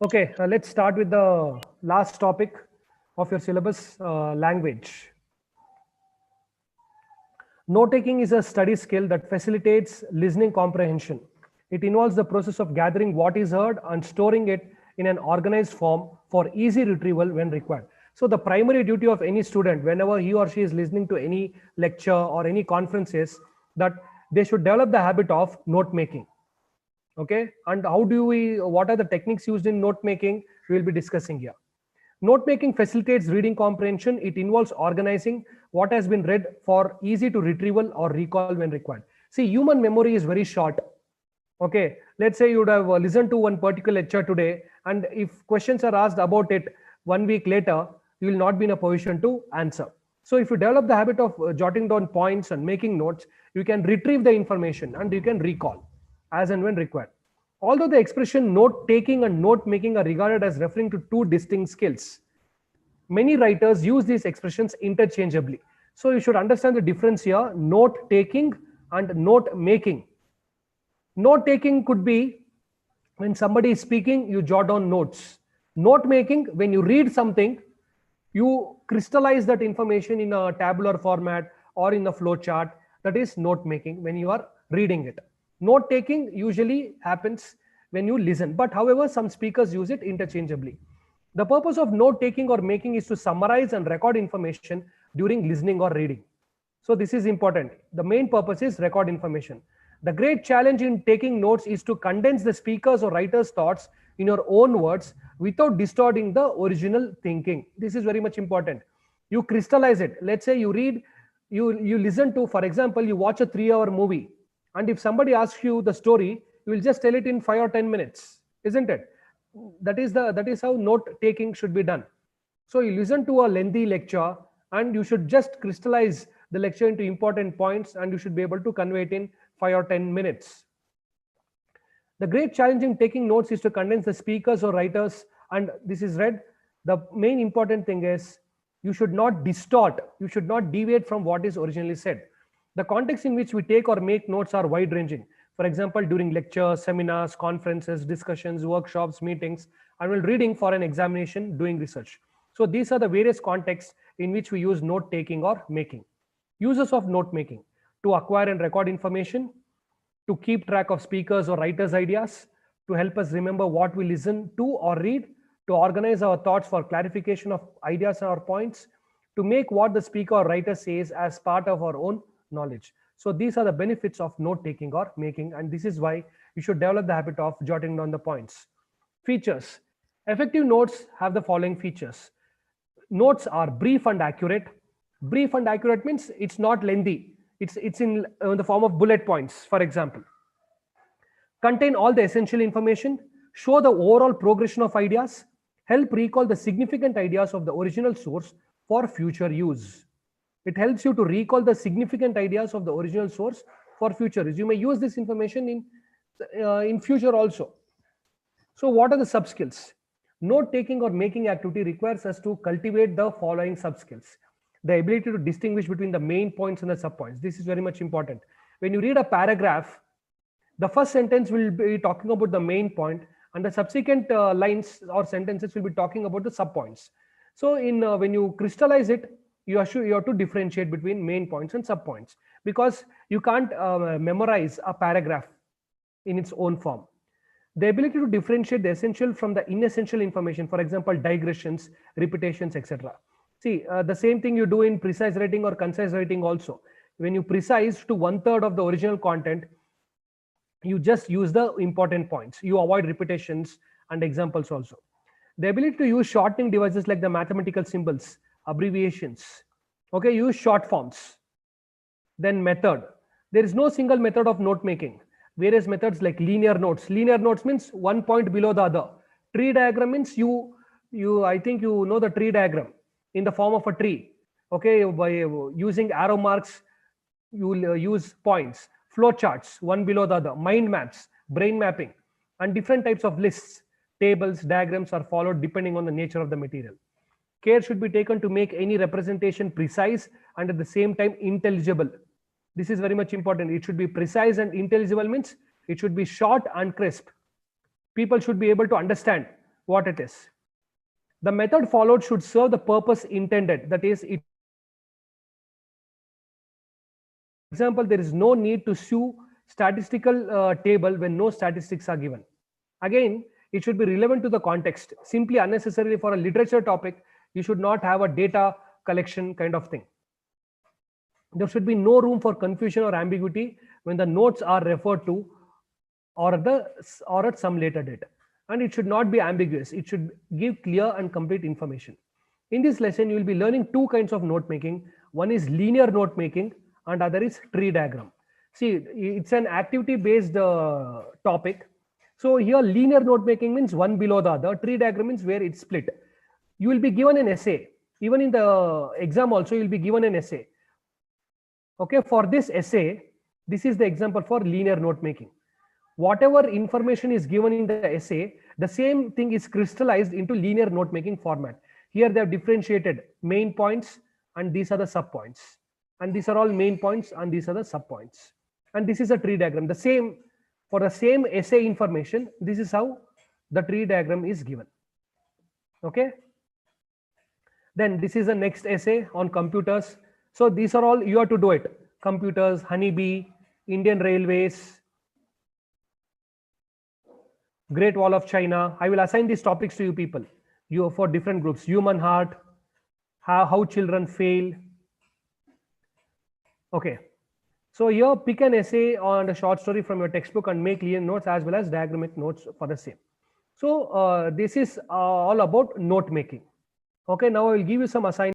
Okay, let's start with the last topic of your syllabus, language. Note-taking is a study skill that facilitates listening comprehension. It involves the process of gathering what is heard and storing it in an organized form for easy retrieval when required. So the primary duty of any student, whenever he or she is listening to any lecture or any conference, is that they should develop the habit of note-making. Okay, and what are the techniques used in note making, we will be discussing here. Note making facilitates reading comprehension. It involves organizing what has been read for easy to retrieval or recall when required. See, human memory is very short. Okay, let's say you would have listened to one particular lecture today, and if questions are asked about it 1 week later, you will not be in a position to answer. So if you develop the habit of jotting down points and making notes, you can retrieve the information and you can recall as and when required. Although the expression note taking and note making are regarded as referring to two distinct skills, many writers use these expressions interchangeably. So you should understand the difference here: note taking and note making. Note taking could be when somebody is speaking, you jot down notes. Note making, when you read something, you crystallize that information in a tabular format or in a flow chart. That is note making when you are reading it. Note taking usually happens when you listen, but however, some speakers use it interchangeably. The purpose of note taking or making is to summarize and record information during listening or reading. So this is important. The main purpose is record information. The great challenge in taking notes is to condense the speaker's or writer's thoughts in your own words without distorting the original thinking. This is very much important. You crystallize it. Let's say you read, you listen to, for example, you watch a 3-hour movie. And if somebody asks you the story, you will just tell it in 5 or 10 minutes, isn't it? That is how note taking should be done. So you listen to a lengthy lecture and you should just crystallize the lecture into important points and you should be able to convey it in 5 or 10 minutes. The great challenge in taking notes is to condense the speakers or writers, and this is read. The main important thing is you should not distort, you should not deviate from what is originally said. The context in which we take or make notes are wide-ranging. For example, during lectures, seminars, conferences, discussions, workshops, meetings, and while reading for an examination, doing research. So these are the various contexts in which we use note-taking or making. Uses of note-making: to acquire and record information, to keep track of speakers or writers' ideas, to help us remember what we listen to or read, to organize our thoughts for clarification of ideas or points, to make what the speaker or writer says as part of our own knowledge. So these are the benefits of note taking or making, and this is why you should develop the habit of jotting down the points. Features: effective notes have the following features. Notes are brief and accurate. Brief and accurate means it's not lengthy. It's in the form of bullet points, for example. Contain all the essential information, show the overall progression of ideas, help recall the significant ideas of the original source for future use. It helps you to recall the significant ideas of the original source for future use. You may use this information in future also. So what are the sub skills? Note taking or making activity requires us to cultivate the following sub skills. The ability to distinguish between the main points and the sub points. This is very much important. When you read a paragraph, the first sentence will be talking about the main point, and the subsequent lines or sentences will be talking about the sub points. So when you crystallize it, you have to differentiate between main points and sub points, because you can't memorize a paragraph in its own form. The ability to differentiate the essential from the inessential information, for example, digressions, repetitions, etc. See, the same thing you do in precise writing or concise writing also. When you precise to 1/3 of the original content, you just use the important points. You avoid repetitions and examples also. The ability to use shortening devices like the mathematical symbols, abbreviations. Okay, use short forms. Then method. There is no single method of note making. Various methods like linear notes. Linear notes means one point below the other. Tree diagram means I think you know the tree diagram in the form of a tree. Okay, by using arrow marks, you will use points. Flow charts, one below the other. Mind maps, brain mapping, and different types of lists, tables, diagrams are followed depending on the nature of the material. Care should be taken to make any representation precise and at the same time intelligible. This is very much important. It should be precise and intelligible means it should be short and crisp. People should be able to understand what it is. The method followed should serve the purpose intended. That is, it example, there is no need to show statistical table when no statistics are given. Again, it should be relevant to the context. Simply unnecessarily for a literature topic, you should not have a data collection kind of thing. There should be no room for confusion or ambiguity when the notes are referred to or at some later date. And it should not be ambiguous. It should give clear and complete information. In this lesson, you will be learning two kinds of note making. One is linear note making and other is tree diagram. See, it's an activity based topic. So here linear note making means one below the other. Tree diagram means where it's split. You will be given an essay. Even in the exam also, you will be given an essay. Okay, for this essay, this is the example for linear note making. Whatever information is given in the essay, the same thing is crystallized into linear note making format. Here they have differentiated main points and these are the sub points. And these are all main points and these are the sub points. And this is a tree diagram. The same, for the same essay information, this is how the tree diagram is given. Okay. Then this is the next essay on computers. So these are all, you have to do it. Computers, honeybee, Indian Railways, Great Wall of China. I will assign these topics to you people. You for different groups. Human heart, how children fail. Okay. So here pick an essay on a short story from your textbook and make linear notes as well as diagrammatic notes for the same. So this is all about note making. Okay. Now I will give you some assignments.